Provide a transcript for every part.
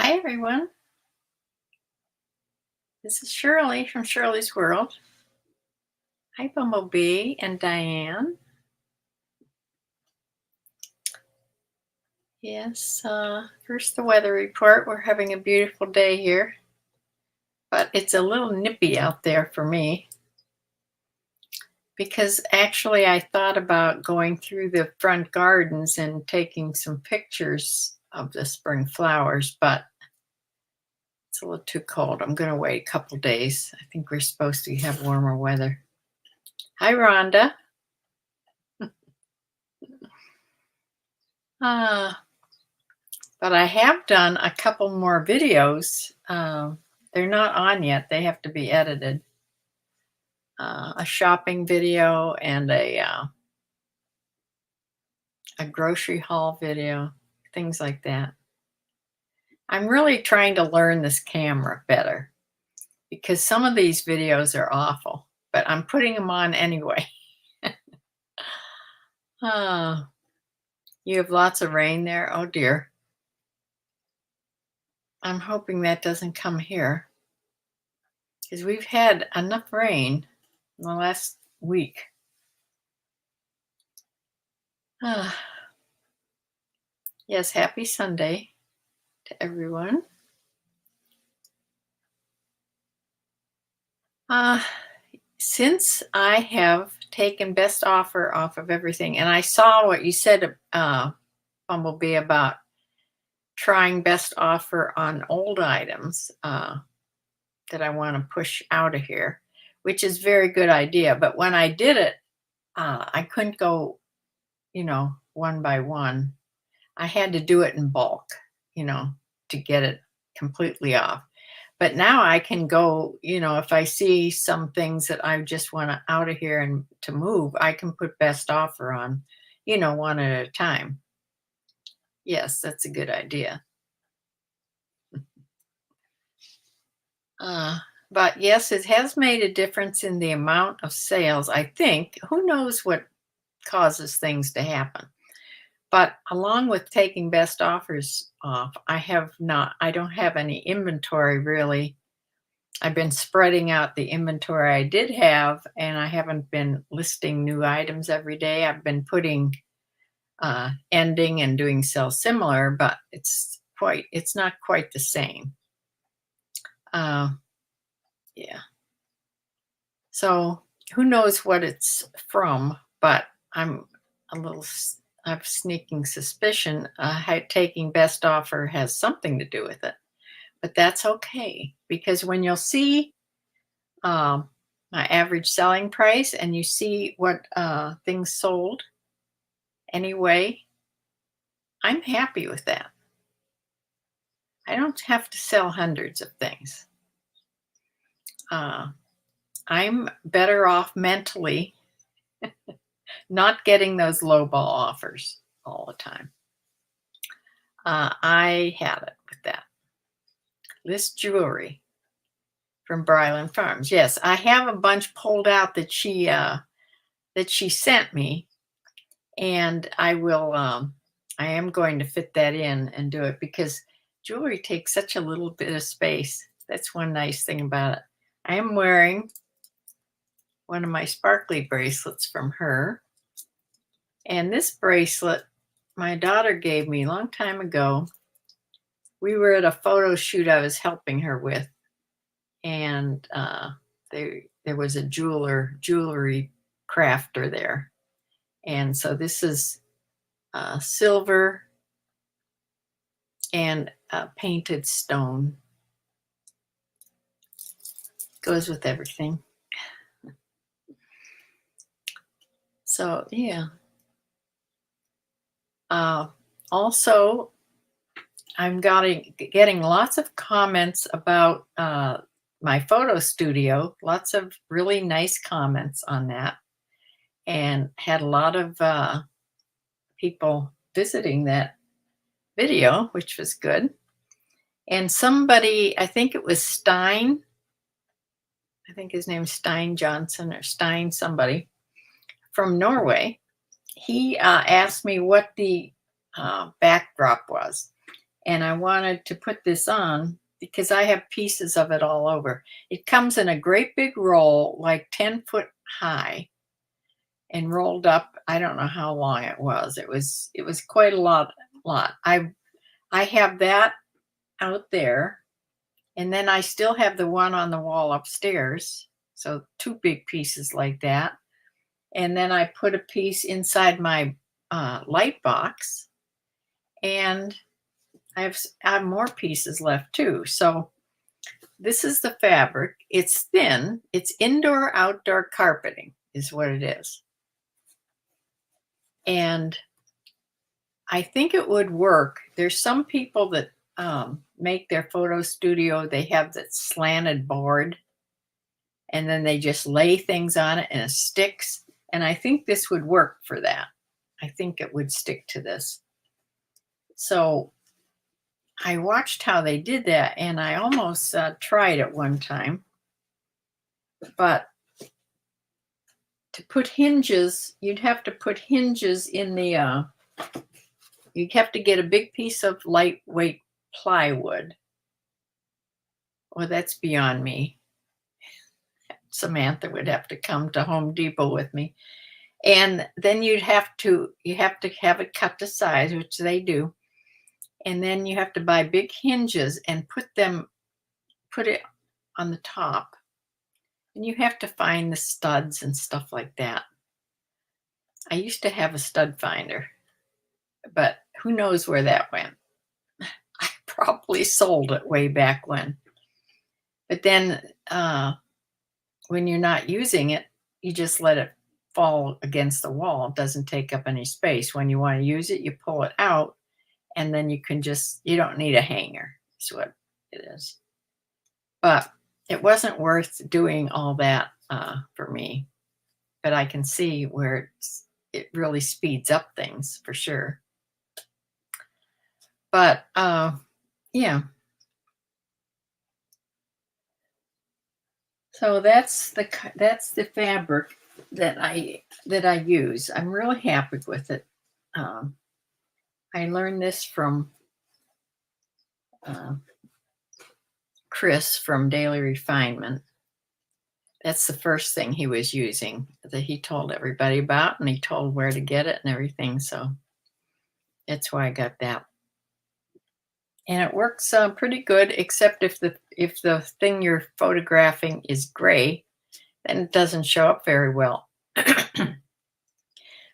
Hi, everyone. This is Shirley from Shirley's World. Hi, Bumblebee and Diane. Yes, first the weather report. We're having a beautiful day here, but it's a little nippy out there for me because actually I thought about going through the front gardens and taking some pictures of the spring flowers, but it's a little too cold. I'm going to wait a couple days. I think we're supposed to have warmer weather. Hi, Rhonda. But I have done a couple more videos. They're not on yet. They have to be edited. A shopping video and a grocery haul video, things like that. I'm really trying to learn this camera better because some of these videos are awful, but I'm putting them on anyway. You have lots of rain there. Oh dear. I'm hoping that doesn't come here because we've had enough rain in the last week. Yes, happy Sunday to everyone. Since I have taken best offer off of everything, and I saw what you said, Bumblebee, about trying best offer on old items that I want to push out of here, which is a very good idea. But when I did it, I couldn't go, one by one. I had to do it in bulk, to get it completely off. But now I can go, if I see some things that I just want to out of here and to move, I can put best offer on, one at a time. Yes, that's a good idea. But yes, it has made a difference in the amount of sales, I think. Who knows what causes things to happen? But along with taking best offers off, I don't have any inventory really. I've been spreading out the inventory I did have, and I haven't been listing new items every day. I've been putting ending and doing sell similar, but it's not quite the same. Yeah. So who knows what it's from, but I have a sneaking suspicion taking best offer has something to do with it. But that's okay, because when you'll see my average selling price and you see what things sold anyway, I'm happy with that. I don't have to sell hundreds of things. I'm better off mentally not getting those lowball offers all the time. I had it with that. List jewelry from Bryland Farms. Yes, I have a bunch pulled out that she sent me, and I am going to fit that in and do it because jewelry takes such a little bit of space. That's one nice thing about it. I am wearing one of my sparkly bracelets from her. And this bracelet, my daughter gave me a long time ago. We were at a photo shoot I was helping her with. And there was a jewelry crafter there. And so this is silver and painted stone. Goes with everything. So, yeah. Also, I'm getting lots of comments about my photo studio, lots of really nice comments on that, and had a lot of people visiting that video, which was good. And somebody, I think it was Stein, I think his name's Stein Johnson or Stein somebody from Norway, he asked me what the backdrop was. and I wanted to put this on because I have pieces of it all over. It comes in a great big roll, like 10 foot high, and rolled up. I don't know how long it was. It was quite a lot. I have that out there, and then I still have the one on the wall upstairs. So 2 big pieces like that. And then I put a piece inside my light box, and I have more pieces left too. So this is the fabric. It's thin. It's indoor outdoor carpeting is what it is. And I think it would work. There's some people that make their photo studio. They have that slanted board, and then they just lay things on it and it sticks. And I think this would work for that. I think it would stick to this. So I watched how they did that, and I almost tried it one time. But to put hinges, you'd have to put hinges in the, you'd have to get a big piece of lightweight plywood. Well, that's beyond me. Samantha would have to come to Home Depot with me. And then you have to have it cut to size, which they do. And then you have to buy big hinges and put it on the top. And you have to find the studs and stuff like that. I used to have a stud finder, but who knows where that went. I probably sold it way back when. But then when you're not using it, you just let it fall against the wall. It doesn't take up any space. When you want to use it, you pull it out, and then you don't need a hanger. Is what it is. But it wasn't worth doing all that for me. But I can see where it really speeds up things for sure. But yeah. So that's the fabric that I use. I'm really happy with it. I learned this from Chris from Daily Refinement. That's the first thing he was using that he told everybody about, and he told where to get it and everything. So that's why I got that. And it works pretty good, except if the thing you're photographing is gray, then it doesn't show up very well.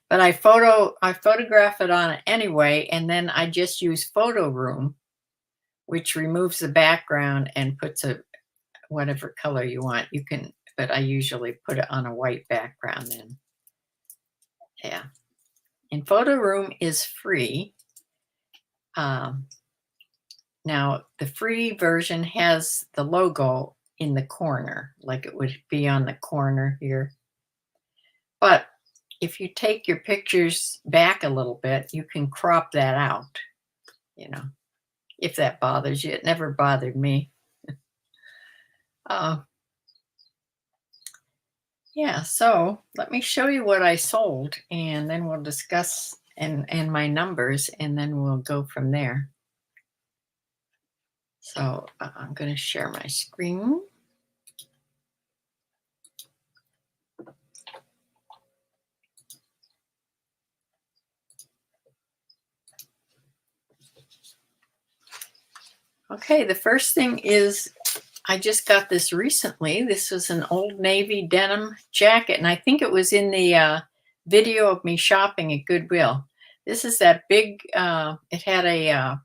But I photograph it on it anyway, and then I just use Photo Room, which removes the background and puts whatever color you want. You can, but I usually put it on a white background then. Yeah. And Photo Room is free. Now, the free version has the logo in the corner, like it would be on the corner here. But if you take your pictures back a little bit, you can crop that out, if that bothers you. It never bothered me. Yeah, so let me show you what I sold, and then we'll discuss and my numbers, and then we'll go from there. So I'm going to share my screen. Okay, the first thing is I just got this recently. This was an Old Navy denim jacket, and I think it was in the video of me shopping at Goodwill. This is that big, it had a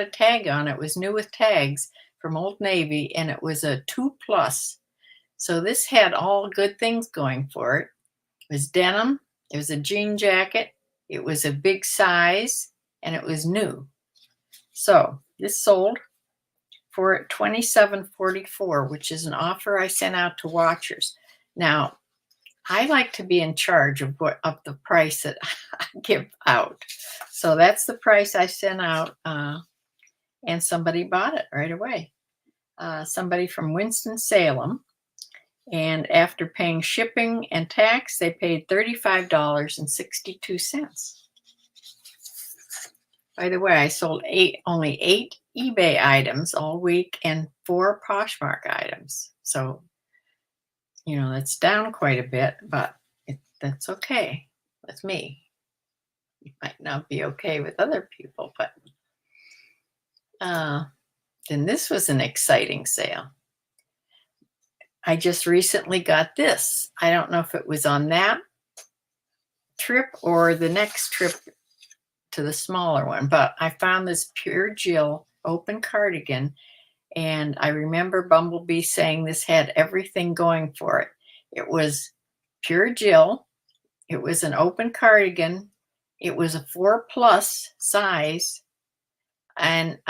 tag on it. It was new with tags from Old Navy, and it was a 2+. So this had all good things going for it. It was denim, it was a jean jacket, it was a big size, and it was new. So this sold for $27.44, which is an offer I sent out to watchers. Now, I like to be in charge of the price that I give out. So that's the price I sent out, and somebody bought it right away. Somebody from Winston-Salem. And after paying shipping and tax, they paid $35.62. By the way, I sold only 8 eBay items all week and 4 Poshmark items. So, that's down quite a bit, but that's okay with me. It might not be okay with other people, but then this was an exciting sale. I just recently got this. I don't know if it was on that trip or the next trip to the smaller one, but I found this Pure Jill open cardigan, and I remember Bumblebee saying this had everything going for it. It was Pure Jill. It was an open cardigan. It was a 4+ size, and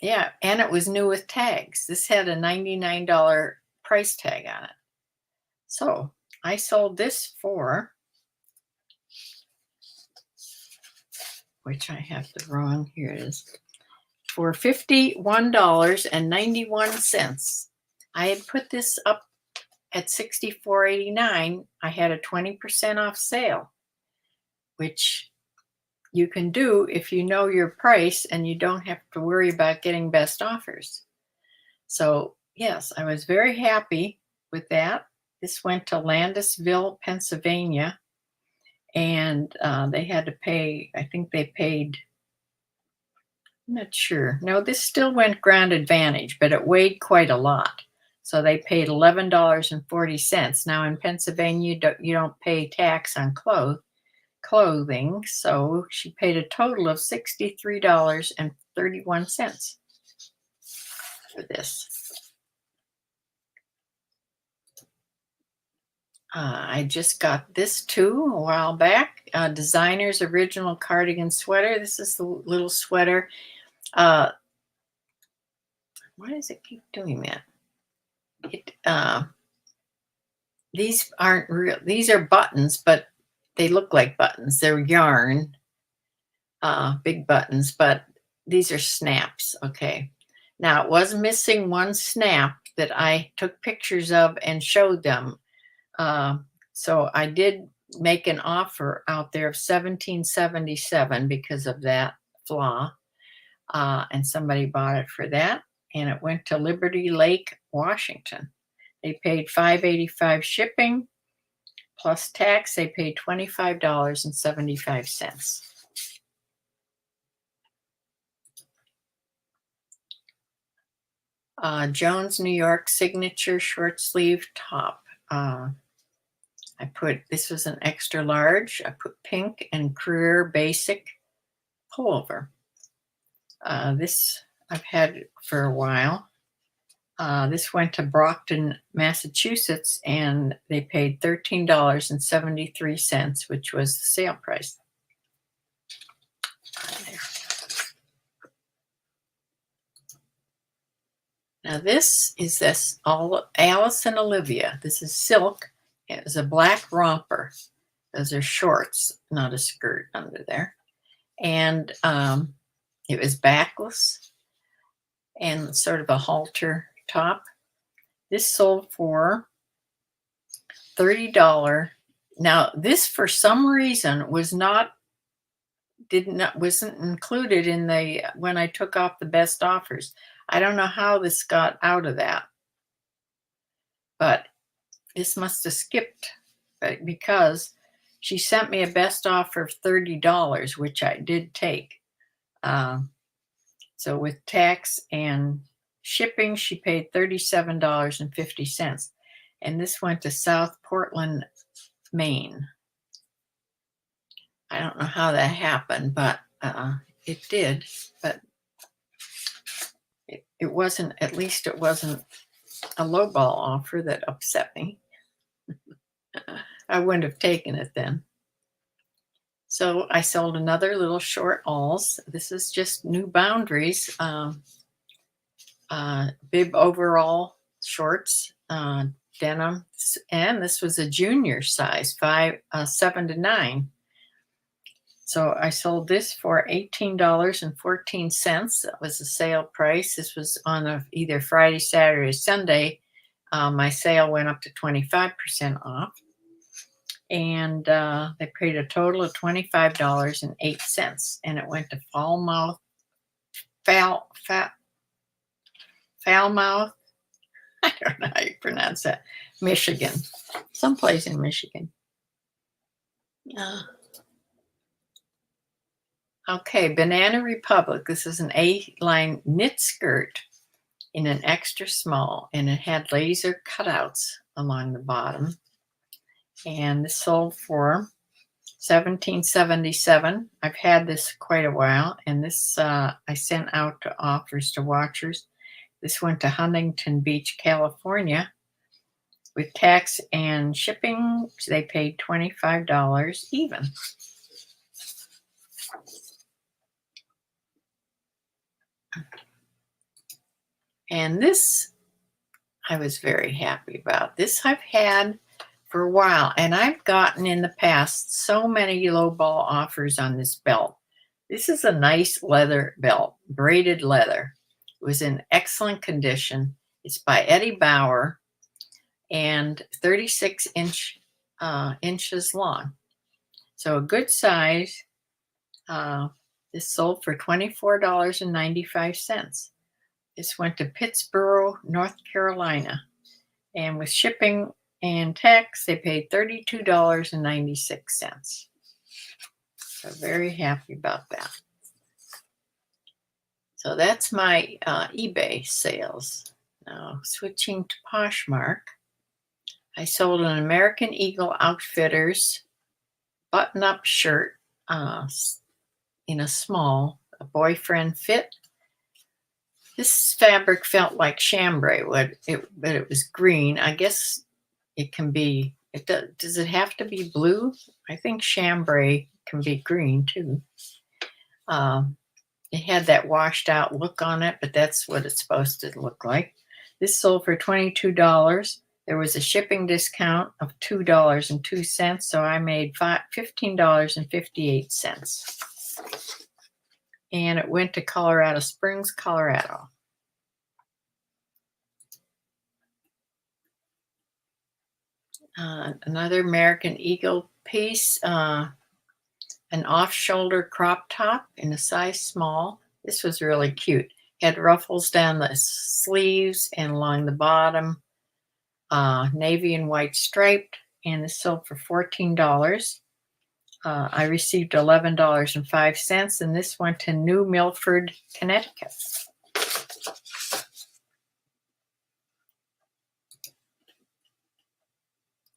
yeah, and it was new with tags. This had a $99 price tag on it. So I sold this for, which I have the wrong, here it is, for $51.91. I had put this up at $64.89. I had a 20% off sale, which you can do if you know your price and you don't have to worry about getting best offers. So yes, I was very happy with that. This went to Landisville, Pennsylvania, and they had to pay, I think they paid, I'm not sure. No, this still went Grand Advantage, but it weighed quite a lot. So they paid $11.40. Now in Pennsylvania, you don't pay tax on clothing. So she paid a total of $63.31 for this. I just got this too a while back. Designer's Original Cardigan Sweater. This is the little sweater. Why does it keep doing that? These aren't real. These are buttons, but they look like buttons. They're yarn, big buttons, but these are snaps. Okay. Now it was missing one snap that I took pictures of and showed them. So I did make an offer out there of $17.77 because of that flaw. And somebody bought it for that, and it went to Liberty Lake, Washington. They paid $5.85 shipping plus tax. They paid $25.75. Jones, New York signature short sleeve top. This was an extra large. I put pink and career basic pullover. This I've had for a while. This went to Brockton, Massachusetts, and they paid $13.73, which was the sale price. Now this is all Alice and Olivia. This is silk. It was a black romper. Those are shorts, not a skirt under there. And it was backless and sort of a halter top. This sold for $30. Now this, for some reason, wasn't included in when I took off the best offers. I don't know how this got out of that, but this must have skipped, because she sent me a best offer of $30, which I did take. So with tax and shipping, she paid $37.50. And this went to South Portland, Maine. I don't know how that happened, but it did. But it wasn't, at least it wasn't a lowball offer that upset me. I wouldn't have taken it then. So I sold another little short alls. This is just New Boundaries, bib overall shorts, denim, and this was a junior size, 7 to 9. So I sold this for $18.14. That was the sale price. This was on either Friday, Saturday, or Sunday. My sale went up to 25% off. And they paid a total of $25.08, and it went to Falmouth, Falmouth. I don't know how you pronounce that. Michigan, someplace in Michigan. Okay, Banana Republic. This is an A-line knit skirt in an extra small, and it had laser cutouts along the bottom. And this sold for $17.77. I've had this quite a while, and this I sent out to offers to watchers. This went to Huntington Beach, California. With tax and shipping, they paid $25 even. And this I was very happy about. This I've had for a while, and I've gotten in the past so many lowball offers on this belt. This is a nice leather belt, braided leather. It was in excellent condition. It's by Eddie Bauer and 36 inches long. So a good size. This sold for $24.95. This went to Pittsboro, North Carolina. And with shipping and tax, they paid $32.96. So very happy about that. So that's my eBay sales. Now switching to Poshmark, I sold an American Eagle Outfitters button-up shirt in a small, a boyfriend fit. This fabric felt like chambray, but it was green. I guess it can be, does it have to be blue? I think chambray can be green too. It had that washed out look on it, but that's what it's supposed to look like. This sold for $22. There was a shipping discount of $2.02, so I made $15.58. And it went to Colorado Springs, Colorado. Another American Eagle piece, an off-shoulder crop top in a size small. This was really cute. Had ruffles down the sleeves and along the bottom, navy and white striped, and this sold for $14. I received $11.05, and this went to New Milford, Connecticut.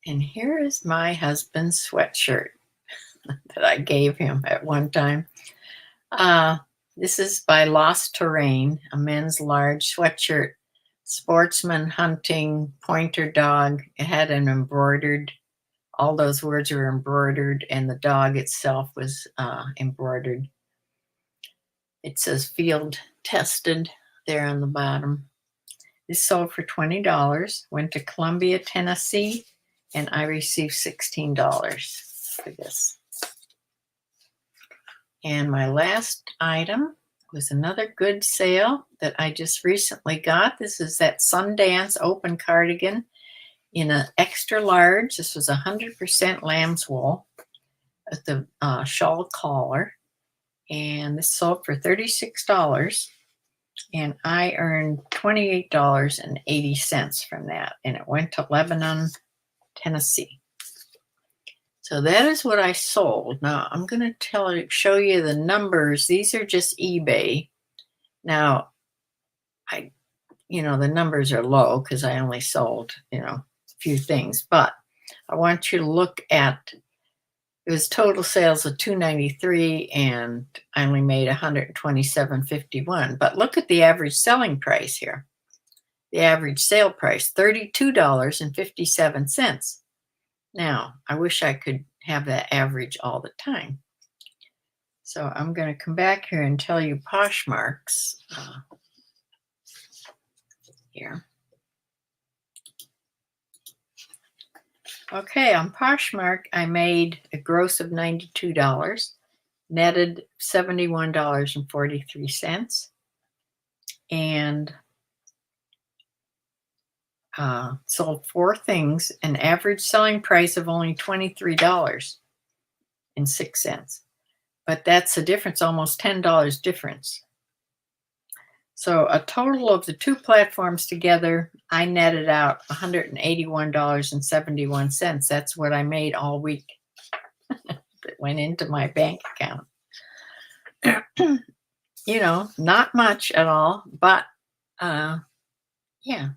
And here is my husband's sweatshirt that I gave him at one time. This is by Lost Terrain, a men's large sweatshirt, sportsman, hunting, pointer dog. It had an embroidered, all those words were embroidered, and the dog itself was embroidered. It says field tested there on the bottom. This sold for $20, went to Columbia, Tennessee, and I received $16 for this. And my last item was another good sale that I just recently got. This is that Sundance open cardigan in an extra large. This was 100% lamb's wool with the shawl collar. And this sold for $36. And I earned $28.80 from that. And it went to Lebanon, Tennessee. So that is what I sold. Now I'm going to show you the numbers. These are just eBay. Now, the numbers are low because I only sold, a few things. But I want you to look at, it was total sales of $293, and I only made $127.51. But look at the average selling price here. The average sale price, $32.57. Now, I wish I could have that average all the time. So I'm going to come back here and tell you Poshmark's here. Okay, on Poshmark, I made a gross of $92, netted $71.43, and sold 4 things, an average selling price of only $23.06. But that's a difference, almost $10 difference. So a total of the 2 platforms together, I netted out $181.71. That's what I made all week that went into my bank account. Not much at all, but yeah,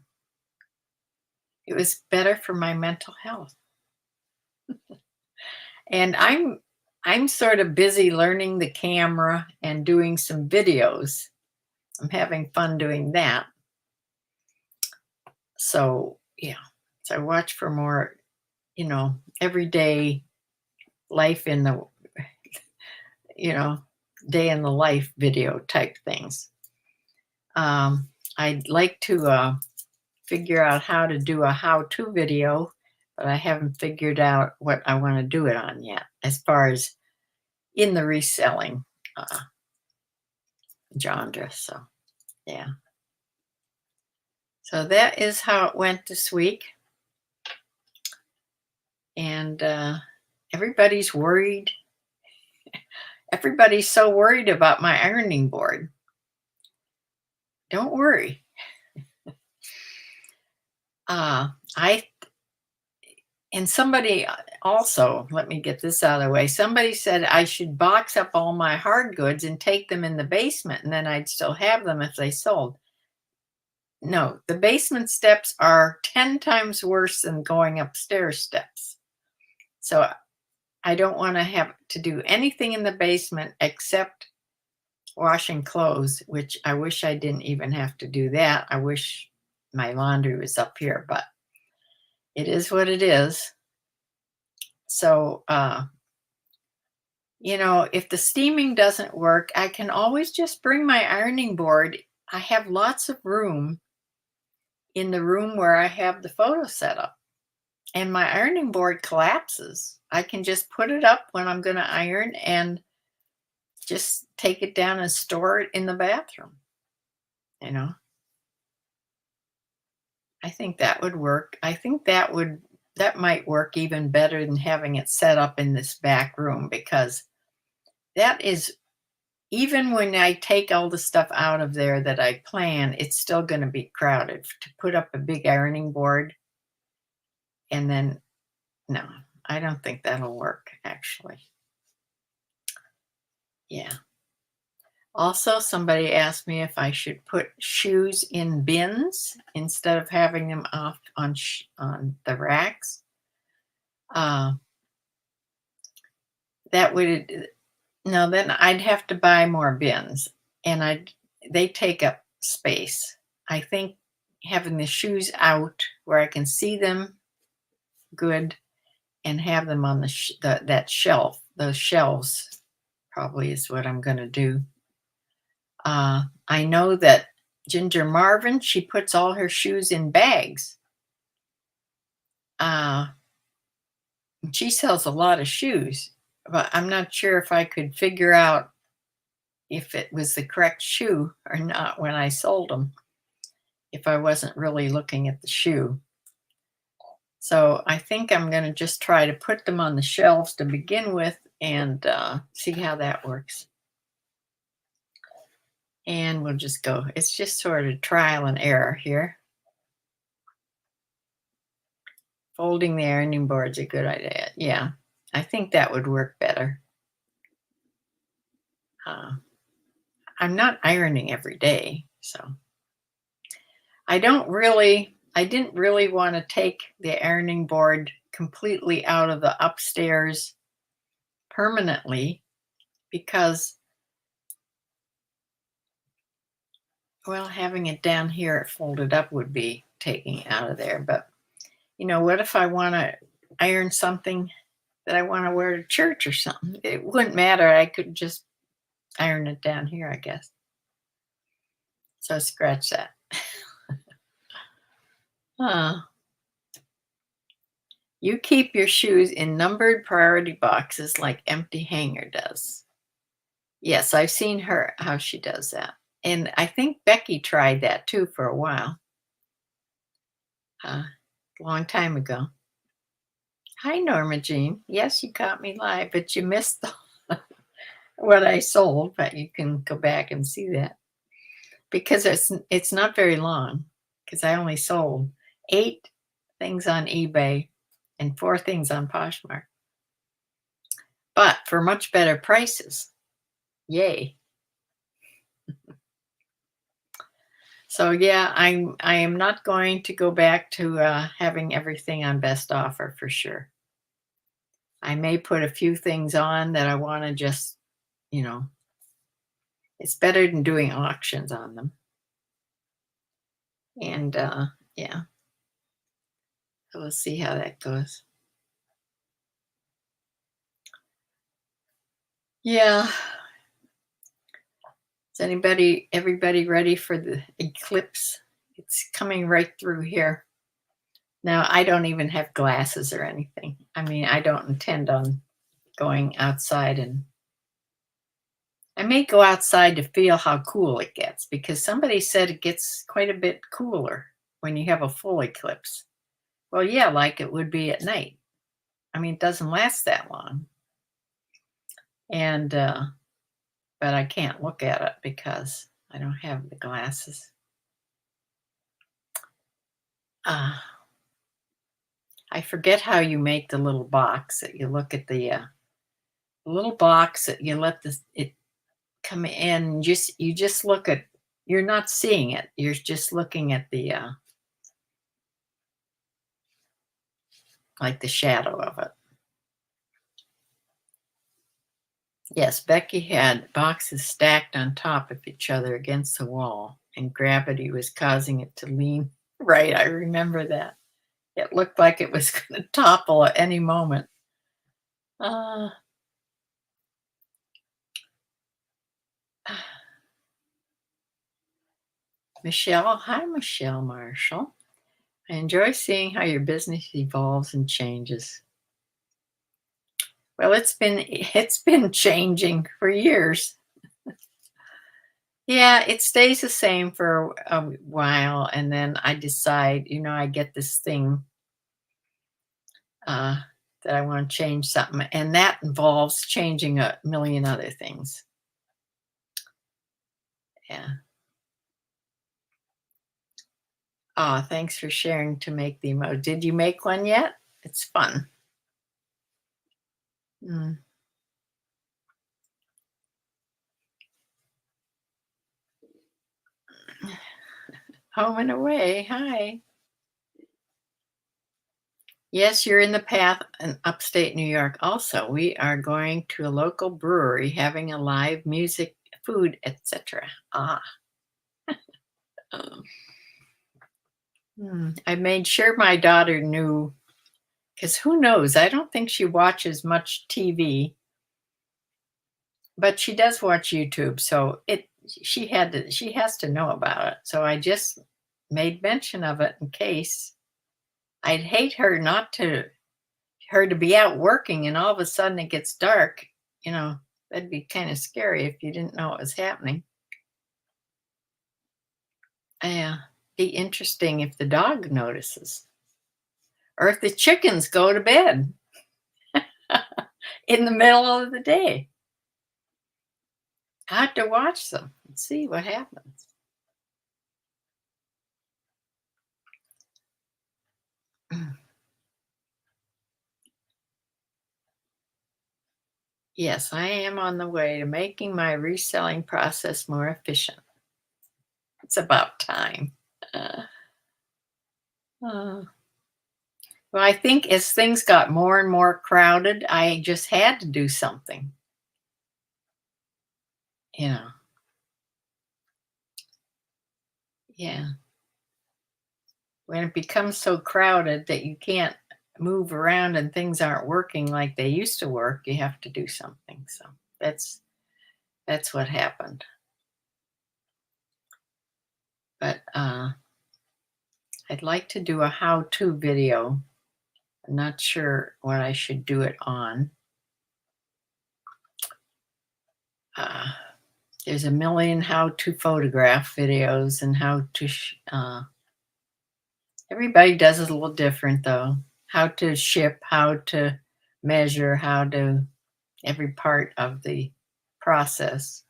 it was better for my mental health. And I'm sort of busy learning the camera and doing some videos. I'm having fun doing that. So, yeah. So I watch for more, everyday life in the, day in the life video type things. I'd like to figure out how to do a how-to video, but I haven't figured out what I want to do it on yet, as far as in the reselling genre. So, yeah. So that is how it went this week. And everybody's worried. Everybody's so worried about my ironing board. Don't worry. And somebody also, let me get this out of the way. Somebody said I should box up all my hard goods and take them in the basement, and then I'd still have them if they sold. No, the basement steps are 10 times worse than going upstairs steps. So I don't want to have to do anything in the basement except washing clothes, which I wish I didn't even have to do that. I wish my laundry was up here, but it is what it is. So, if the steaming doesn't work, I can always just bring my ironing board. I have lots of room in the room where I have the photo set up, and my ironing board collapses. I can just put it up when I'm going to iron and just take it down and store it in the bathroom. I think that would work. I think that might work even better than having it set up in this back room, because that is, even when I take all the stuff out of there that I plan, it's still going to be crowded to put up a big ironing board. And then, no, I don't think that'll work, actually. Yeah. Also, somebody asked me if I should put shoes in bins instead of having them off on the racks. That would, no, then I'd have to buy more bins, and they take up space. I think having the shoes out where I can see them good and have them on that shelf, those shelves, probably is what I'm going to do. I know that Ginger Marvin, she puts all her shoes in bags. She sells a lot of shoes, but I'm not sure if I could figure out if it was the correct shoe or not when I sold them, if I wasn't really looking at the shoe. So I think I'm going to just try to put them on the shelves to begin with and see how that works. And we'll just go. It's just sort of trial and error here. Folding the ironing board's a good idea. Yeah, I think that would work better. I'm not ironing every day, so I didn't really want to take the ironing board completely out of the upstairs permanently, because, well, having it down here folded up would be taking it out of there. But, what if I want to iron something that I want to wear to church or something? It wouldn't matter. I could just iron it down here, I guess. So scratch that. You keep your shoes in numbered priority boxes like Empty Hanger does. Yes, I've seen how she does that. And I think Becky tried that too for a while. a long time ago. Hi, Norma Jean. Yes, you caught me live, but you missed what I sold, but you can go back and see that because it's not very long because I only sold 8 things on eBay and 4 things on Poshmark, but for much better prices. Yay. So yeah, I am not going to go back to having everything on best offer for sure. I may put a few things on that I want to just, you know, it's better than doing auctions on them. And yeah, so we'll see how that goes. Yeah. Is everybody ready for the eclipse? It's coming right through here. Now, I don't even have glasses or anything. I mean, I don't intend on going outside, and I may go outside to feel how cool it gets because somebody said it gets quite a bit cooler when you have a full eclipse. Well, yeah, like it would be at night. I mean, it doesn't last that long. And, but I can't look at it because I don't have the glasses. I forget how you make the little box that you look at the little box that you let it come in. You just look at. You're not seeing it. You're just looking at the like the shadow of it. Yes, Becky had boxes stacked on top of each other against the wall, and gravity was causing it to lean. Right, I remember that. It looked like it was going to topple at any moment. Uh, Michelle, hi, Michelle Marshall. I enjoy seeing how your business evolves and changes. Well, it's been changing for years. Yeah, it stays the same for a while, and then I decide, I get this thing uh, that I want to change something, and that involves changing a million other things. Yeah. Oh, thanks for sharing to make the emoji. Did you make one yet? It's fun. Mm. Home and away. Hi. Yes, you're in the path in upstate New York. Also, we are going to a local brewery having a live music, food, etc. Ah. I made sure my daughter knew because who knows? I don't think she watches much TV, but she does watch YouTube. So she has to know about it. So I just made mention of it in case. I'd hate her to be out working and all of a sudden it gets dark. That'd be kind of scary if you didn't know what was happening. Yeah, be interesting if the dog notices or if the chickens go to bed in the middle of the day. I have to watch them and see what happens. Yes, I am on the way to making my reselling process more efficient. It's about time. Uh, uh, well, I think as things got more and more crowded, I just had to do something. You know, yeah. When it becomes so crowded that you can't move around and things aren't working like they used to work, you have to do something. So that's what happened. But I'd like to do a how-to video. I'm not sure what I should do it on. Uh, there's a million how to photograph videos and how to Everybody does it a little different though. How to ship, how to measure, how to every part of the process.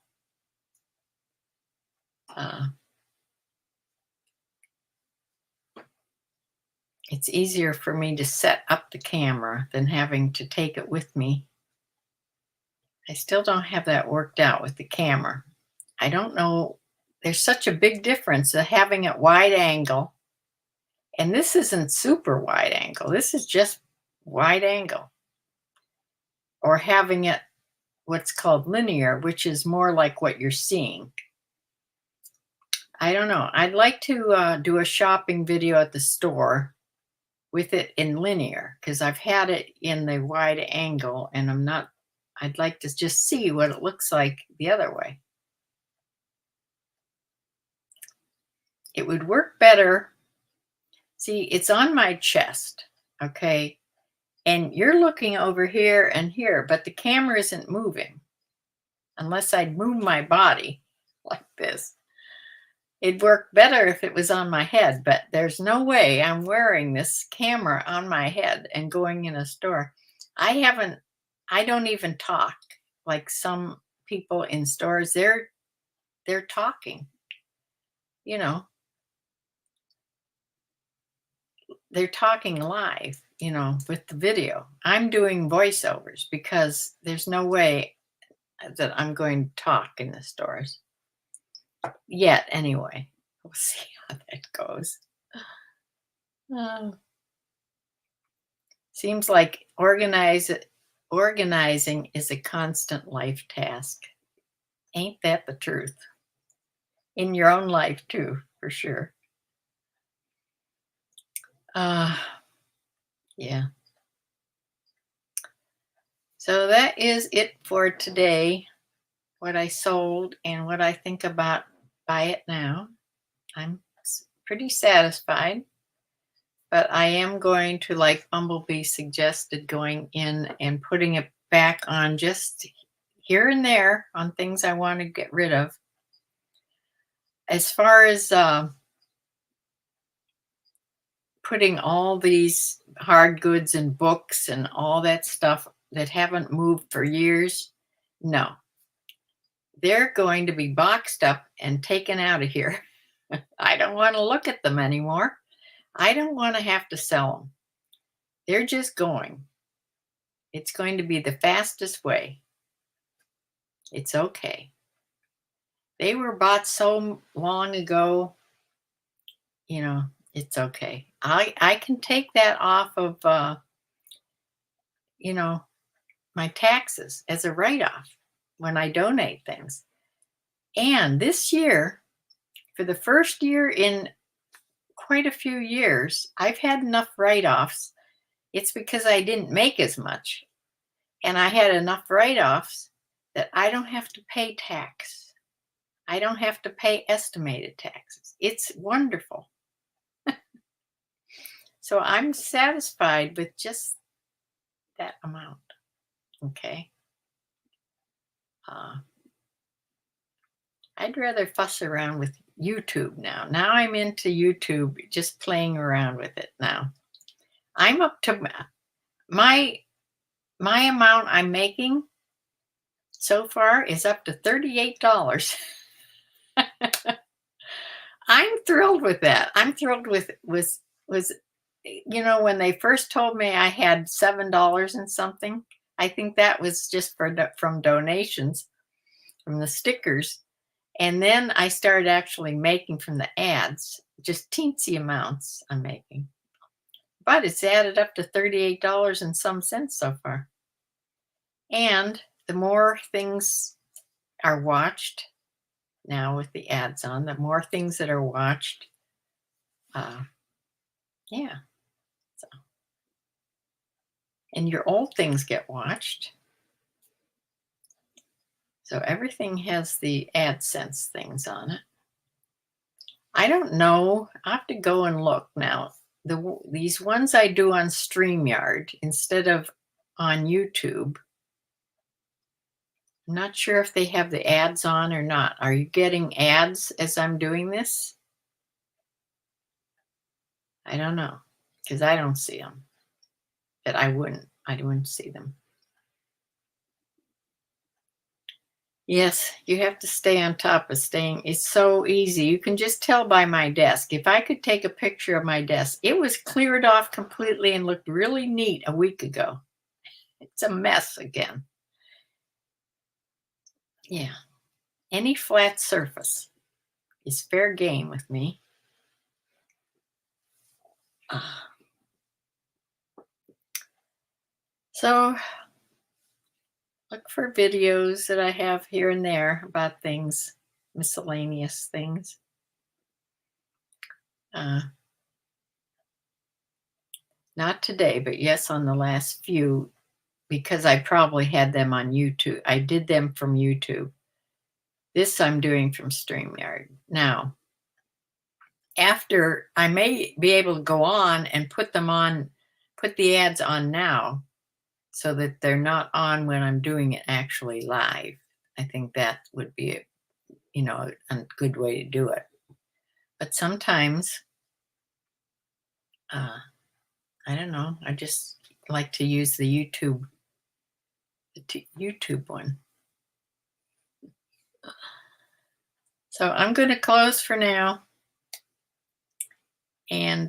Uh, it's easier for me to set up the camera than having to take it with me. I still don't have that worked out with the camera. I don't know. There's such a big difference of having it wide angle. And this isn't super wide angle. This is just wide angle. Or having it what's called linear, which is more like what you're seeing. I don't know. I'd like to do a shopping video at the store with it in linear because I've had it in the wide angle and I'd like to just see what it looks like the other way. It would work better. See, it's on my chest, okay? And you're looking over here and here, but the camera isn't moving unless I'd move my body like this. It'd work better if it was on my head, but there's no way I'm wearing this camera on my head and going in a store. I don't even talk like some people in stores. They're talking, you know, they're talking live, with the video. I'm doing voiceovers because there's no way that I'm going to talk in the stores yet. Anyway, we'll see how that goes. Seems like organizing is a constant life task. Ain't that the truth? In your own life too, for sure. Yeah. So that is it for today. What I sold and what I think about buy it now. I'm pretty satisfied, but I am going to, like Bumblebee suggested, going in and putting it back on just here and there on things I want to get rid of. As far as putting all these hard goods and books and all that stuff that haven't moved for years, no. They're going to be boxed up and taken out of here. I don't want to look at them anymore. I don't want to have to sell them. They're just going. It's going to be the fastest way. It's okay. They were bought so long ago, it's okay. I can take that off of, my taxes as a write-off when I donate things. And this year, for the first year in quite a few years, I've had enough write-offs. It's because I didn't make as much. And I had enough write-offs that I don't have to pay tax. I don't have to pay estimated taxes. It's wonderful. So I'm satisfied with just that amount. Okay. I'd rather fuss around with YouTube now. Now I'm into YouTube, just playing around with it now. I'm up to my amount I'm making so far is up to $38. I'm thrilled with that. I'm thrilled with when they first told me I had $7 and something. I think that was just from donations from the stickers. And then I started actually making from the ads, just teensy amounts I'm making. But it's added up to $38 and some cents so far. And the more things are watched now with the ads on, the more things that are watched. Yeah. So. And your old things get watched. So everything has the AdSense things on it. I don't know. I have to go and look now. These ones I do on StreamYard instead of on YouTube. I'm not sure if they have the ads on or not. Are you getting ads as I'm doing this? I don't know, because I don't see them. But I wouldn't see them. Yes, you have to stay on top of staying. It's so easy. You can just tell by my desk. If I could take a picture of my desk, it was cleared off completely and looked really neat a week ago. It's a mess again. Yeah. Any flat surface is fair game with me. Ah. So look for videos that I have here and there about things, miscellaneous things. Uh, Not today, but yes, on the last few, because I probably had them on YouTube. I did them from YouTube. This I'm doing from StreamYard. Now, after I may be able to go on and put the ads on now so that they're not on when I'm doing it actually live. I think that would be a good way to do it. But sometimes, I don't know, I just like to use the YouTube one. So I'm going to close for now and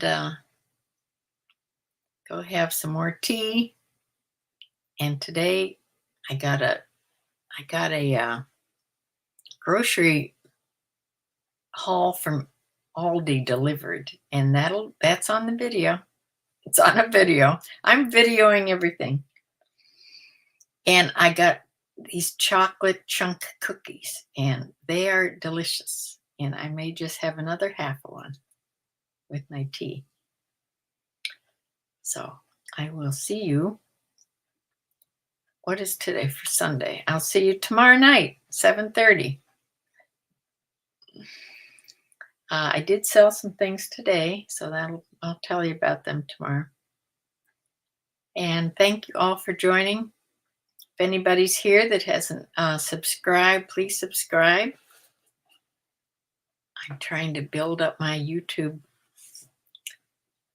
go have some more tea. And today I got a grocery haul from Aldi delivered, and that's on the video. It's on a video. I'm videoing everything. And I got these chocolate chunk cookies, and they are delicious. And I may just have another half of one with my tea. So I will see you. What is today for Sunday? I'll see you tomorrow night, 7:30. I did sell some things today, so I'll tell you about them tomorrow. And thank you all for joining. If anybody's here that hasn't subscribed, please subscribe. I'm trying to build up my YouTube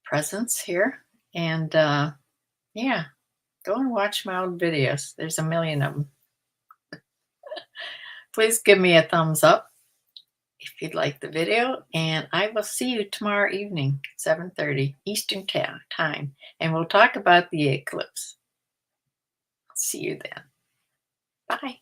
presence here. And yeah, go and watch my old videos. There's a million of them. Please give me a thumbs up if you'd like the video. And I will see you tomorrow evening, 7:30 Eastern Time. And we'll talk about the eclipse. See you then. Bye.